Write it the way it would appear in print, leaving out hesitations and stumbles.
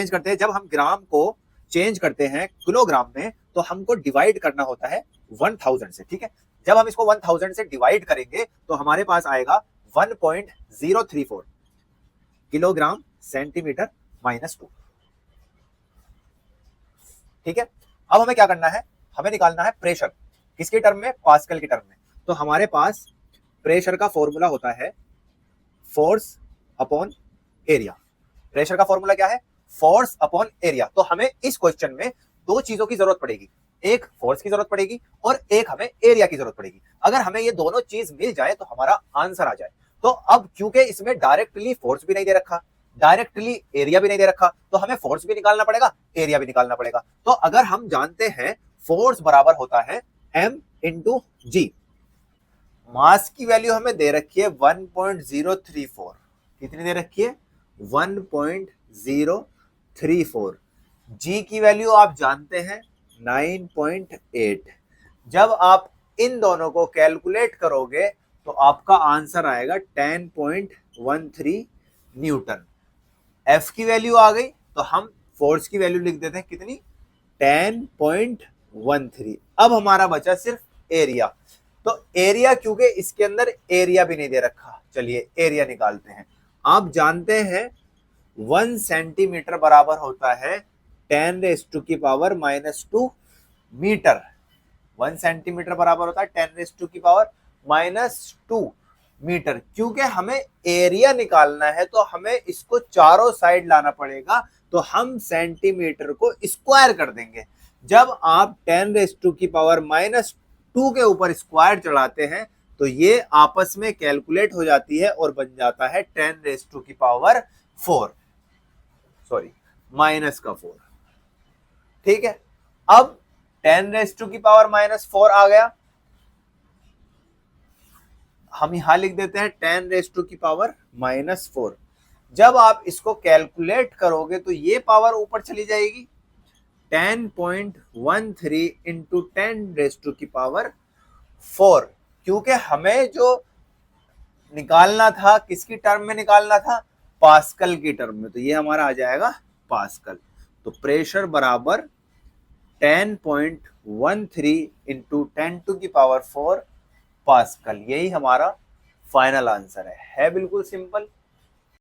Change करते हैं, जब हम ग्राम को चेंज करते हैं किलोग्राम में तो हमको डिवाइड करना होता है 1000 से, ठीक है। जब हम इसको 1000 से डिवाइड करेंगे तो हमारे पास आएगा 1.034 किलोग्राम सेंटीमीटर -2, ठीक है। अब हमें क्या करना है, हमें निकालना है प्रेशर, किसके टर्म में, पास्कल के टर्म में। तो हमारे पास प्रेशर का फॉर्मूला होता है फोर्स अपॉन एरिया। प्रेशर का फॉर्मूला क्या है, फोर्स अपॉन एरिया। तो हमें इस क्वेश्चन में दो चीजों की जरूरत पड़ेगी, एक फोर्स की जरूरत पड़ेगी और एक हमें एरिया की जरूरत पड़ेगी। अगर हमें ये दोनों चीज मिल जाए तो हमारा आंसर आ जाए। तो अब क्योंकि इसमें डायरेक्टली फोर्स भी नहीं दे रखा, डायरेक्टली एरिया भी नहीं दे रखा, तो हमें फोर्स भी निकालना पड़ेगा, एरिया भी निकालना पड़ेगा। तो अगर हम जानते हैं फोर्स बराबर होता है m इंटू जी, मास की वैल्यू हमें दे रखी है 1.034, कितनी दे रखी है 1.034, जी की वैल्यू आप जानते हैं 9.8। जब आप इन दोनों को कैलकुलेट करोगे तो आपका आंसर आएगा 10.13 न्यूटन। एफ की वैल्यू आ गई तो हम फोर्स की वैल्यू लिख देते हैं, कितनी 10.13। अब हमारा बचा सिर्फ एरिया। तो एरिया, क्योंकि इसके अंदर एरिया भी नहीं दे रखा, चलिए एरिया निकालते हैं। आप जानते हैं 1 सेंटीमीटर बराबर होता है 10⁻⁻² मीटर। 1 सेंटीमीटर बराबर होता है 10⁻⁻² मीटर। क्योंकि हमें एरिया निकालना है तो हमें इसको चारों साइड लाना पड़ेगा, तो हम सेंटीमीटर को स्क्वायर कर देंगे। जब आप 10⁻⁻² के ऊपर स्क्वायर चढ़ाते हैं तो ये आपस में कैलकुलेट हो जाती है और बन जाता है 10⁻⁴, सॉरी -4, ठीक है। अब 10⁻⁻⁴ आ गया, हम यहां लिख देते हैं 10⁻⁻⁴। जब आप इसको कैलकुलेट करोगे तो ये पावर ऊपर चली जाएगी, 10.13 इंटू 10⁻⁴, क्योंकि हमें जो निकालना था किसकी टर्म में निकालना था, पास्कल की टर्म में, तो ये हमारा आ जाएगा पास्कल। तो प्रेशर बराबर 10.13 इंटू 10⁻⁴ पास्कल, यही हमारा फाइनल आंसर है बिल्कुल सिंपल।